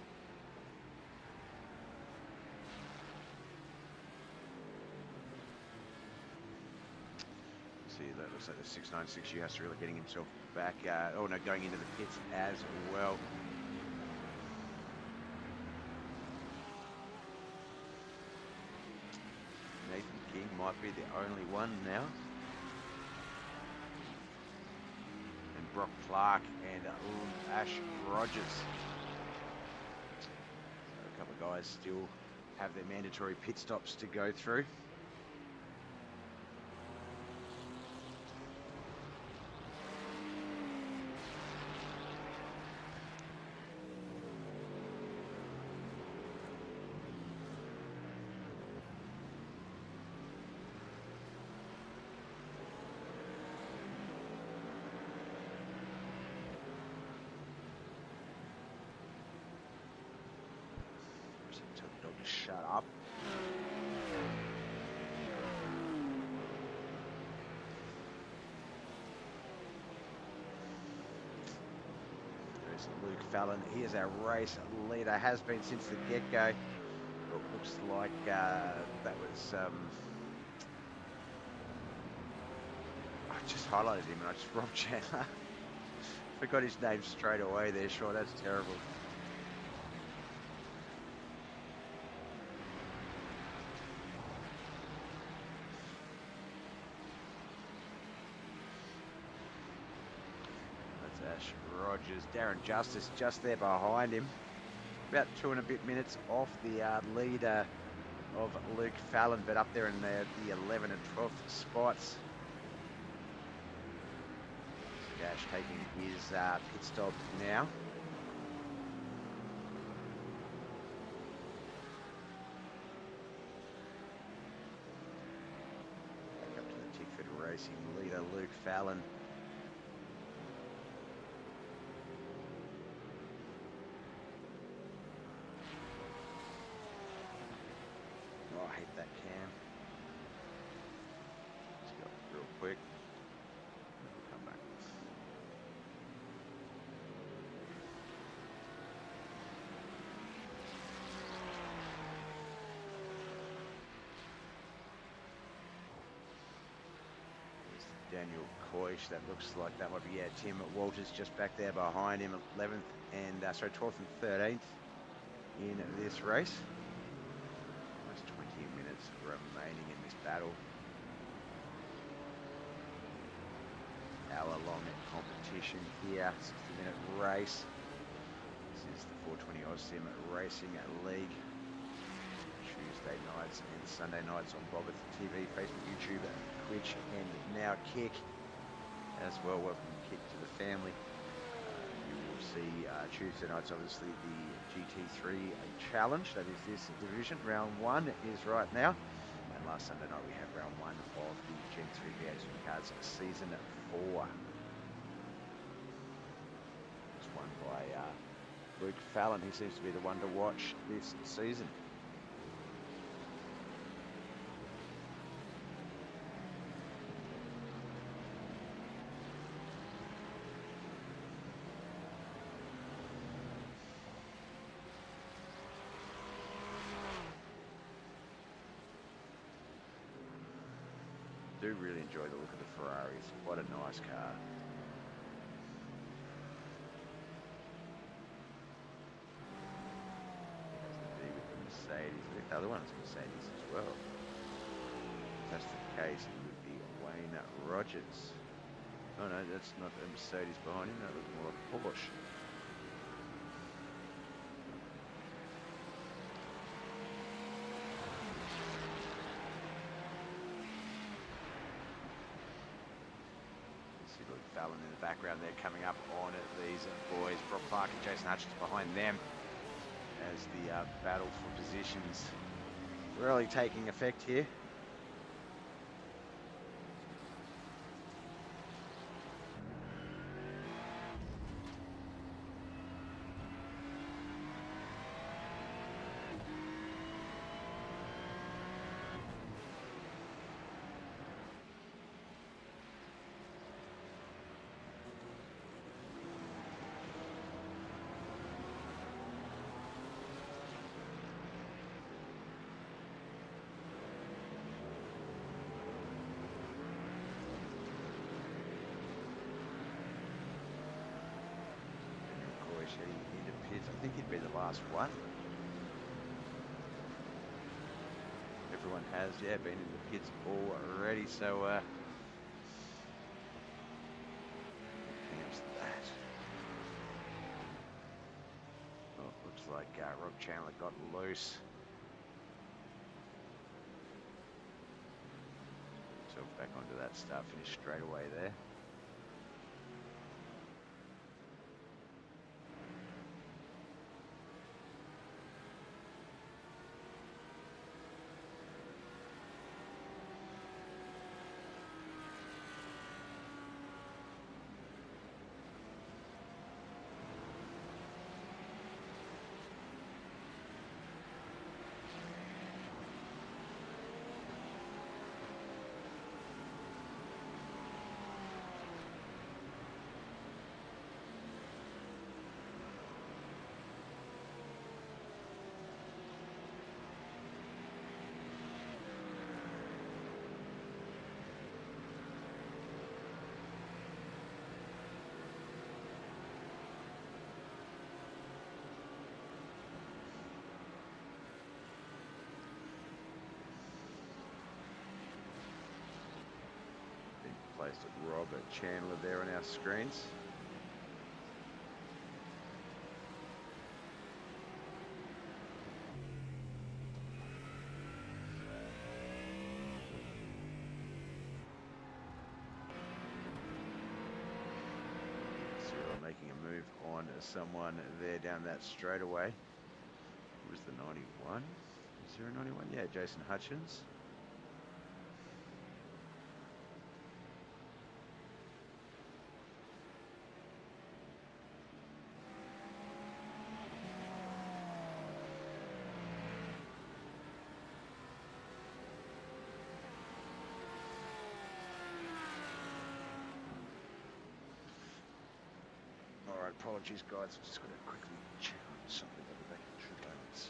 That looks like the 696 Juha Cirilla getting himself back. Going into the pits as well. Nathan King might be the only one now. And Brock Clark and Ash Rogers. So a couple of guys still have their mandatory pit stops to go through. Tell the dog to shut up. There's Luke Fallon. He is our race leader, has been since the get-go. It looks like that was... I just highlighted him and I just Rob Chandler. Forgot his name straight away there, Sean. That's terrible. Ash Rogers, Darren Justice just there behind him. About 2 and a bit minutes off the leader of Luke Fallon, but up there in the 11th and 12th spots. Dash taking his pit stop now. Back up to the Tickford Racing leader, Luke Fallon. Oh, I hate that cam. Let's go real quick. Come back. Daniel Coysh, that looks like that might be, yeah, Tim Walters just back there behind him, 11th and, 12th and 13th in this race. Almost 20 minutes remaining in this battle. Hour-long competition here, 60-minute race. This is the 420 Aussim Racing League. Tuesday nights and Sunday nights on BobbethTV, Facebook, YouTube, Twitch, and now Kick as well. Welcome Kick to the family. You will see Tuesday nights, obviously, the GT3 challenge. That is this division. Round 1 is right now. And last Sunday night we had round 1 of the Gen 3 V8 Supercars Season 4. It's won by Luke Fallon. He seems to be the one to watch this season. Do really enjoy the look of the Ferraris. What a nice car. There's the D with the Mercedes. I think the other one's Mercedes as well. If that's the case, it would be Wayne Rogers. Oh no, that's not a Mercedes behind him. That looks more like a Porsche. Fallon in the background there, coming up on these boys. Brock Clark and Jason Hutchins behind them as the battle for positions really taking effect here. Into pits. I think he'd be the last one. Everyone has, yeah, been in the pits already, so camps that. Well, looks like Rob Chandler got loose. Himself back onto that start finish straight away there. Placed at Robert Chandler there on our screens. making a move on someone there down that straightaway. Who was the 91? Is there a 91? Yeah, Jason Hutchins. All right, apologies, guys. I've just got to quickly check on something. I'll be back in 2 moments.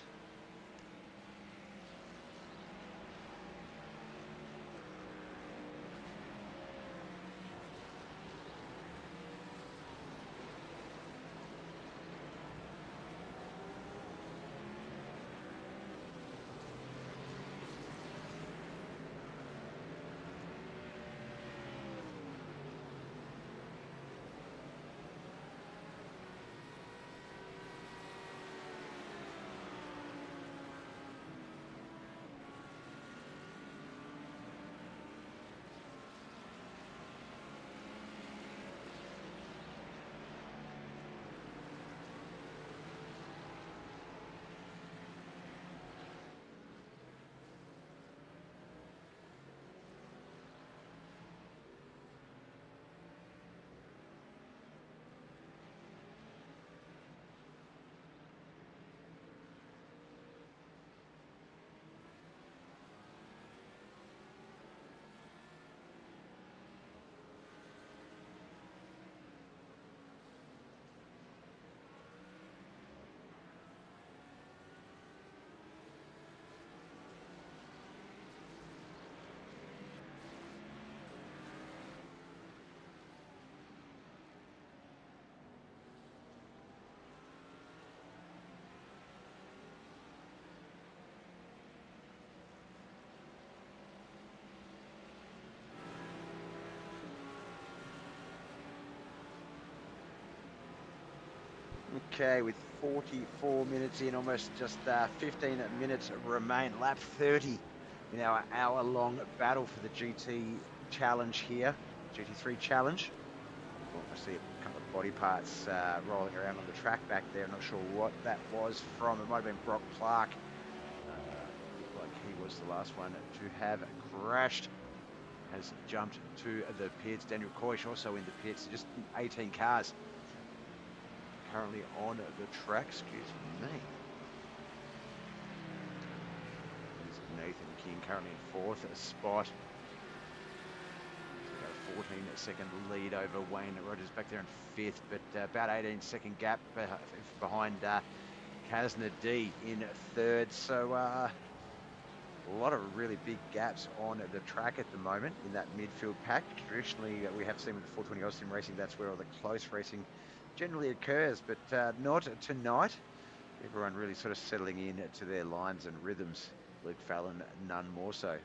Okay, with 44 minutes in, almost just 15 minutes remain. Lap 30 in our hour-long battle for the GT challenge here, GT3 challenge. Well, I see a couple of body parts rolling around on the track back there. I'm not sure what that was from. It might have been Brock Clark. Looked like he was the last one to have crashed. Has jumped to the pits. Daniel Koish also in the pits. Just 18 cars currently on the track, excuse me. There's Nathan King currently in 4th spot. 14-second lead over Wayne Rogers back there in 5th, but about 18-second gap behind Kasner D in 3rd. So a lot of really big gaps on the track at the moment in that midfield pack. Traditionally, we have seen with the 420 Austin racing, that's where all the close racing generally occurs, but not tonight. Everyone really sort of settling in to their lines and rhythms. Luke Fallon, none more so.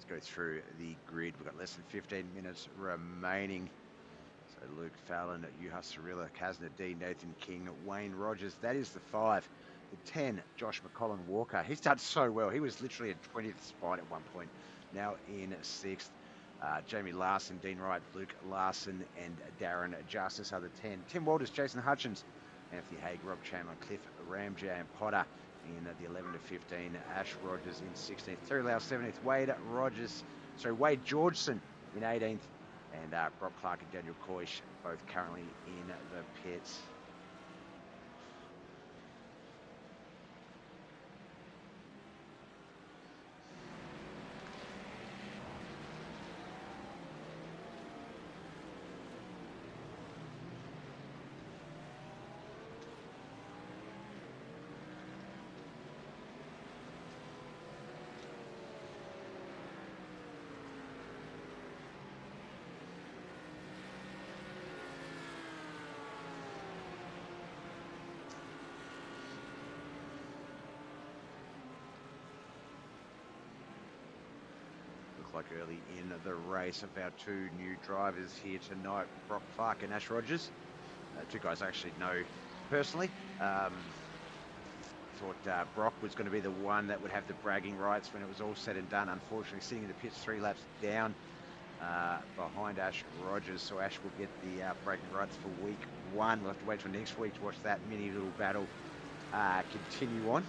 Go through the grid. We've got less than 15 minutes remaining. So Luke Fallon, Juha Cirilla, Kasner D, Nathan King, Wayne Rogers. That is the 5. The 10, Josh McCollum Walker. He's done so well. He was literally in 20th spot at one point. Now in 6th. Jamie Larson, Dean Wright, Luke Larson, and Darren Justice are the 10. Tim Walters, Jason Hutchins, Anthony Haig, Rob Chandler, Cliff Ramjay, and Potter in the 11 to 15. Ash Rogers in 16th. Terry Lau 17th. Wade Georgeson in 18th. And Brock Clark and Daniel Koish both currently in the pits. Like early in the race of our two new drivers here tonight, Brock Clark and Ash Rogers. Two guys I actually know personally. Thought Brock was going to be the one that would have the bragging rights when it was all said and done. Unfortunately, sitting in the pits 3 laps down behind Ash Rogers. So Ash will get the bragging rights for week 1. We'll have to wait till next week to watch that mini little battle continue on.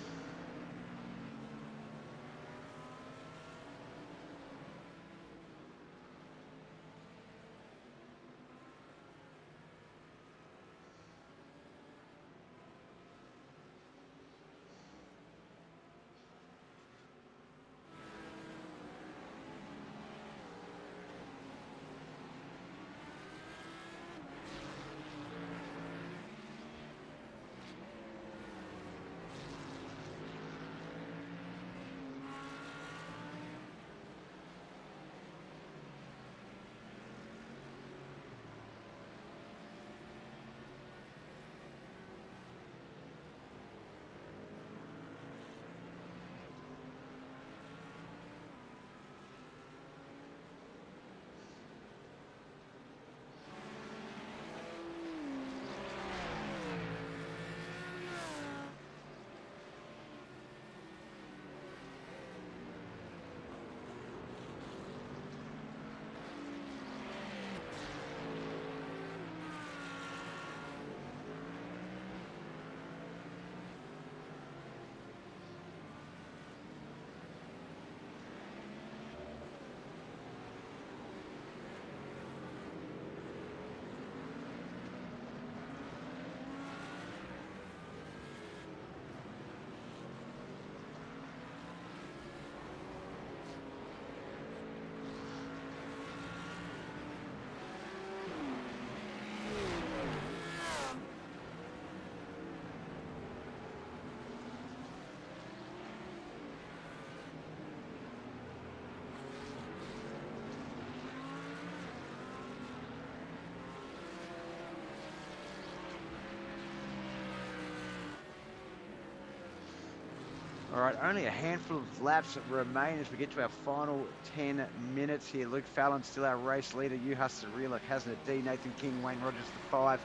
All right, only a handful of laps remain as we get to our final 10 minutes here. Luke Fallon still our race leader. Juha Cirillo, Kazna D, Nathan King, Wayne Rogers the 5,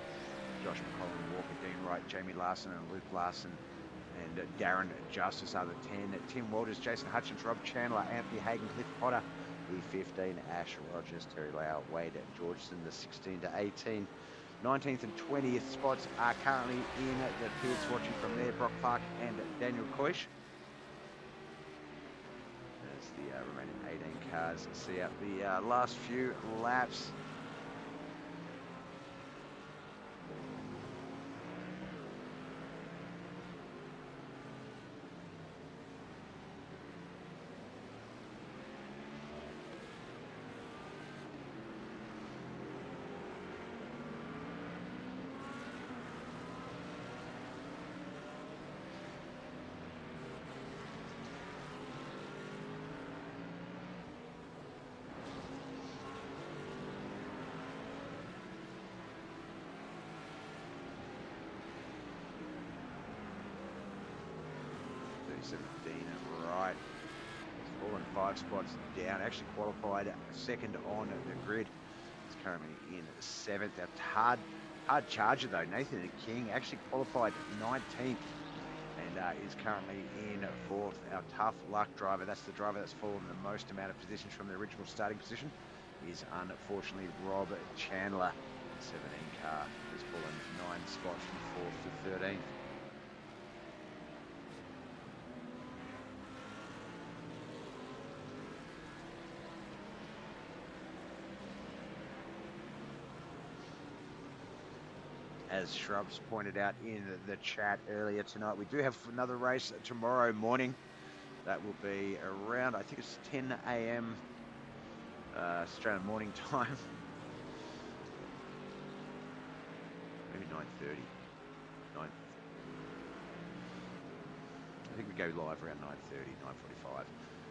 Josh McCollum, Walker, Dean Wright, Jamie Larson and Luke Larson, and Darren Justice are the 10. Tim Walters, Jason Hutchins, Rob Chandler, Anthony Hagen, Cliff Potter, E15, Ash Rogers, Terry Lau, Wade Georgeson, the 16 to 18. 19th and 20th spots are currently in the pits. Watching from there, Brock Clark and Daniel Koish. As the remaining 18 cars see out the last few laps. Right, fallen 5 spots down. Actually qualified second on the grid. He's currently in 7th. Our hard charger though, Nathan King, actually qualified 19th and is currently in 4th. Our tough luck driver, that's the driver that's fallen the most amount of positions from the original starting position, is unfortunately Rob Chandler. 17 car has fallen 9 spots from 4th to 13th. as Shrubs pointed out in the chat earlier tonight. We do have another race tomorrow morning. That will be around, I think it's 10 a.m. Australian morning time. Maybe 9:30. I think we go live around 9:30,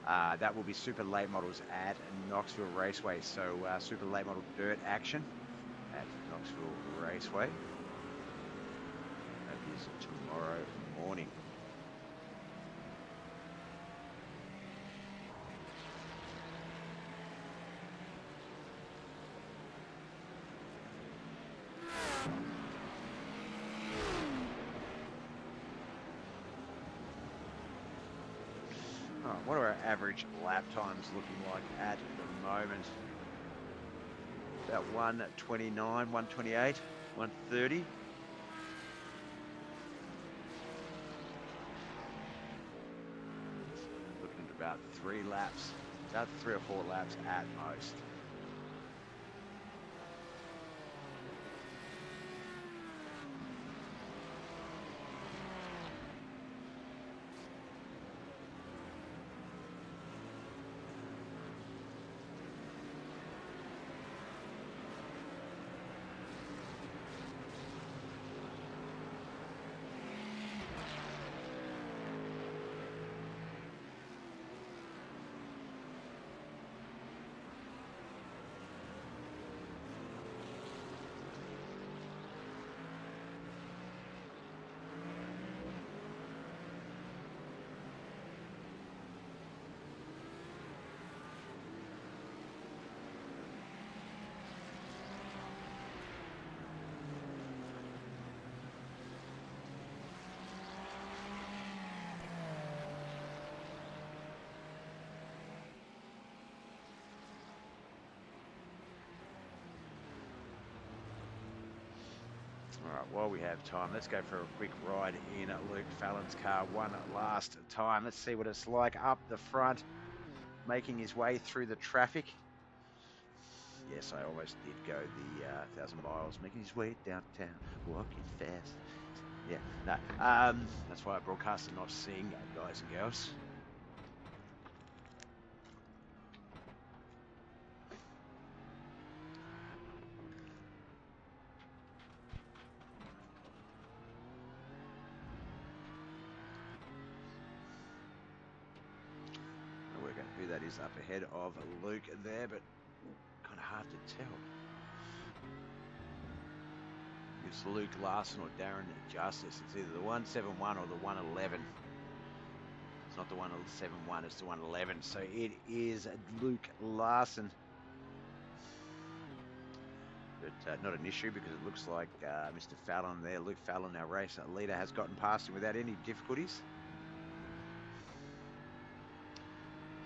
9:45. That will be super late models at Knoxville Raceway. So super late model dirt action at Knoxville Raceway. That is tomorrow morning. What are our average lap times looking like at the moment? About 1:29, 1:28, 1:30. Looking at about 3 laps, about 3 or 4 laps at most. All right, while we have time, let's go for a quick ride in Luke Fallon's car one last time. Let's see what it's like up the front, making his way through the traffic. Yes, I almost did go the 1,000 miles, making his way downtown, walking fast. Yeah, no, that's why I broadcast and not sing, guys and girls. We're going who that is up ahead of Luke there, but kind of hard to tell. It's Luke Larson or Darren Justice. It's either the 171 or the 111. It's not the 171, it's the 111. So it is Luke Larson. But not an issue because it looks like Mr. Fallon there, Luke Fallon, our race leader, has gotten past him without any difficulties.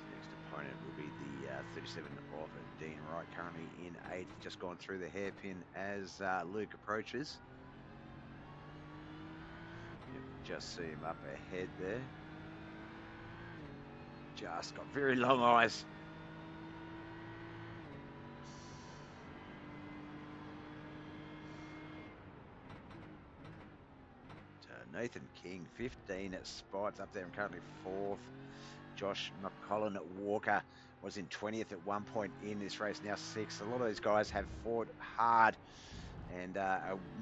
His next opponent will be the 37 of Dean Wright, currently in 8th, just gone through the hairpin as Luke approaches. Yep, just see him up ahead there. Just got very long eyes. Nathan King, 15 spots up there. I'm currently 4th. Josh McCollin Walker was in 20th at one point in this race, now 6th. A lot of these guys have fought hard, and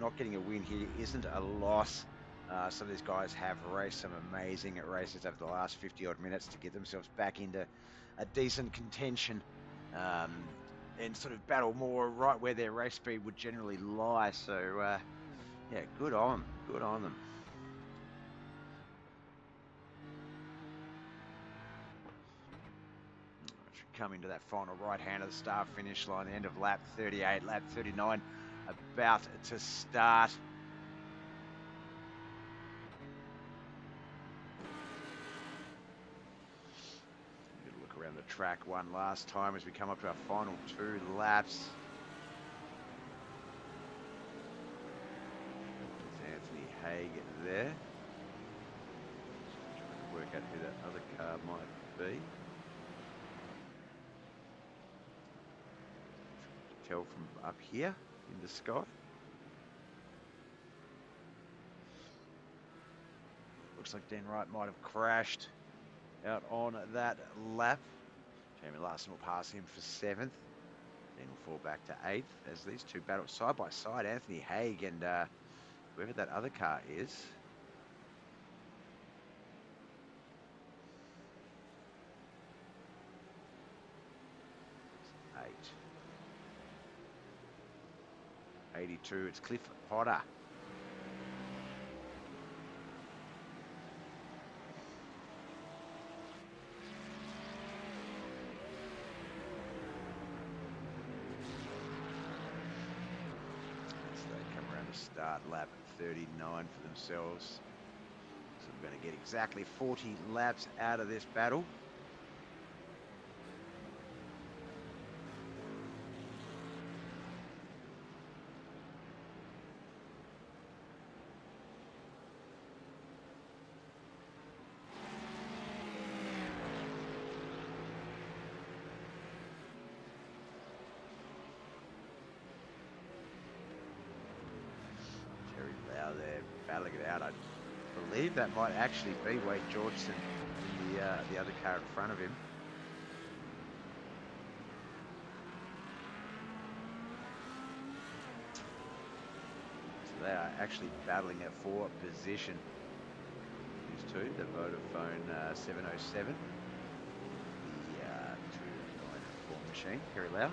not getting a win here isn't a loss. Some of these guys have raced some amazing races over the last 50 odd minutes to get themselves back into a decent contention and sort of battle more right where their race speed would generally lie. So yeah, good on them. Coming to that final right hand of the start finish line, end of lap 38, lap 39 about to start. We're going to look around the track one last time as we come up to our final 2 laps. There's Anthony Haig there. Trying to work out who that other car might be. Tell from up here in the sky. looks like Dan Wright might have crashed out on that lap. Jamie Larson will pass him for 7th. Then will fall back to 8th as these two battle side by side. Anthony Haig and whoever that other car is. It's 8. 82, it's Cliff Potter. Start lap 39 for themselves. So we're going to get exactly 40 laps out of this battle. There battling it out. I believe that might actually be Wade Georgeson in the other car in front of him. So they are actually battling it for position. These two, the Vodafone 707, the 294 machine, Kerry Lau.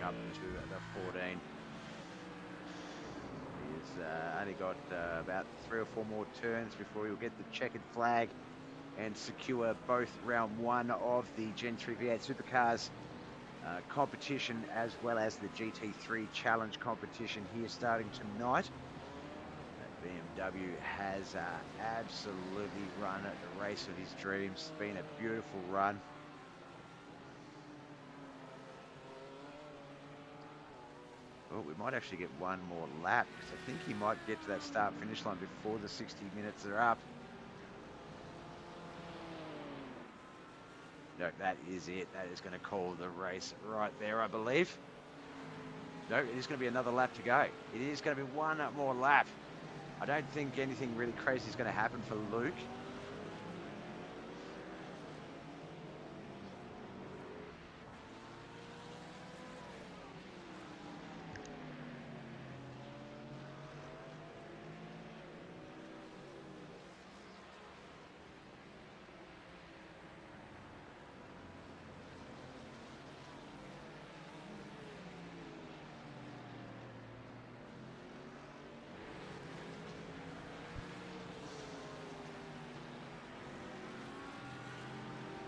Up to the 14. He's only got about 3 or 4 more turns before he'll get the checkered flag and secure both round 1 of the Gen 3 V8 Supercars competition, as well as the GT3 Challenge competition here starting tonight. That BMW has absolutely run the race of his dreams. It's been a beautiful run. Well, we might actually get one more lap, because I think he might get to that start-finish line before the 60 minutes are up. No, that is it. That is going to call the race right there, I believe. No, it is going to be another lap to go. It is going to be one more lap. I don't think anything really crazy is going to happen for Luke.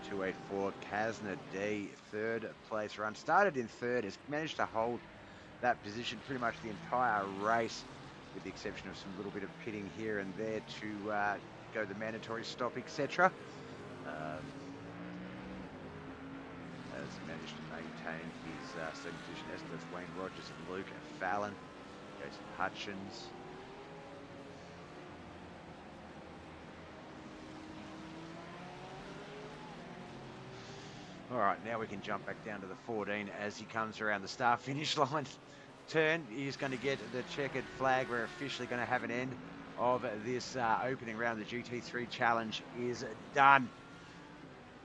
284 Kasna D, 3rd place run. Started in 3rd, has managed to hold that position pretty much the entire race, with the exception of some little bit of pitting here and there to go the mandatory stop, etc. Has managed to maintain his second position, as does Wayne Rogers and Luke Fallon. Jason Hutchins. All right, now we can jump back down to the 14 as he comes around the start-finish line turn. He's going to get the checkered flag. We're officially going to have an end of this opening round. The GT3 Challenge is done.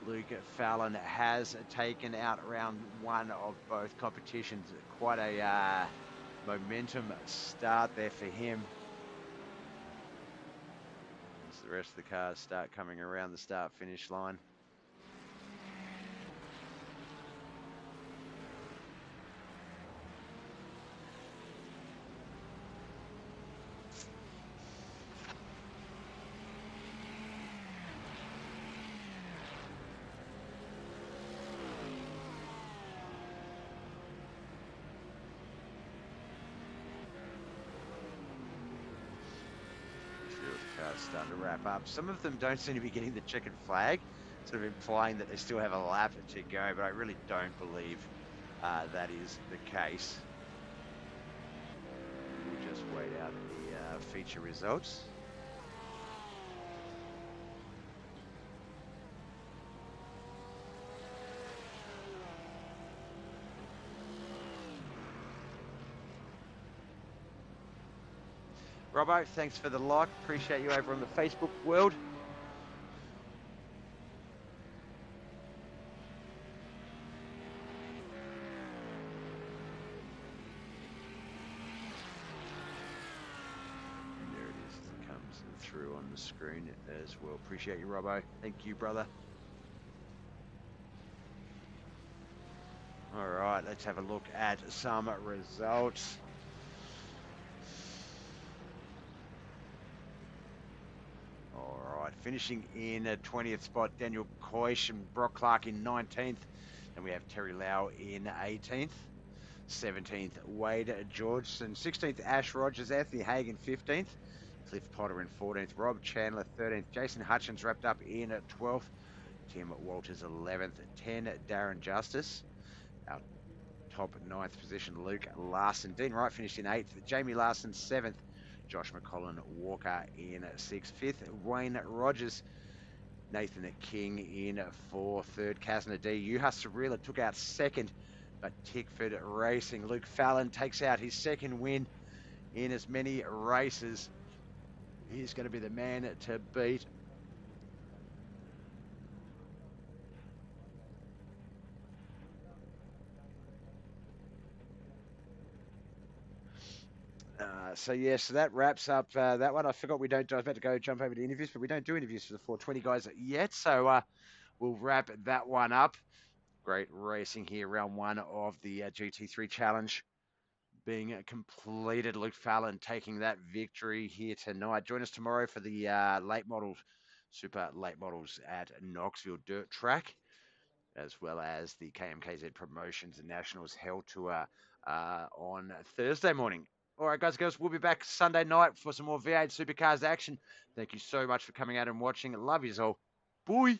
Luke Fallon has taken out round 1 of both competitions. Quite a momentum start there for him. As the rest of the cars start coming around the start-finish line. Starting to wrap up. Some of them don't seem to be getting the checkered flag, sort of implying that they still have a lap to go, but I really don't believe that is the case. We'll just wait out the feature results. Robbo, thanks for the like. Appreciate you over on the Facebook world. And there it is as it comes through on the screen as well. Appreciate you, Robbo. Thank you, brother. All right, let's have a look at some results. All right, finishing in 20th spot, Daniel Koish and Brock Clark in 19th. Then we have Terry Lau in 18th. 17th, Wade Georgeson. 16th, Ash Rogers. Anthony Hagan, 15th. Cliff Potter in 14th. Rob Chandler, 13th. Jason Hutchins wrapped up in 12th. Tim Walters, 11th. 10, Darren Justice. Our top 9th position, Luke Larson. Dean Wright finished in 8th. Jamie Larson, 7th. Josh McCollin Walker in 6th. 5th, Wayne Rogers. Nathan King in 4th. 3rd, Kazna D. Yuha Sarila took out 2nd, but Tickford Racing. Luke Fallon takes out his 2nd win in as many races. He's going to be the man to beat. So that wraps up that one. I forgot I was about to go jump over to interviews, but we don't do interviews for the 420 guys yet. So we'll wrap that one up. Great racing here, round 1 of the GT3 challenge being completed. Luke Fallon taking that victory here tonight. Join us tomorrow for the late models, super late models at Knoxville Dirt Track, as well as the KMKZ Promotions and Nationals held tour on Thursday morning. All right, guys and girls, we'll be back Sunday night for some more V8 Supercars action. Thank you so much for coming out and watching. Love yous all. Bye.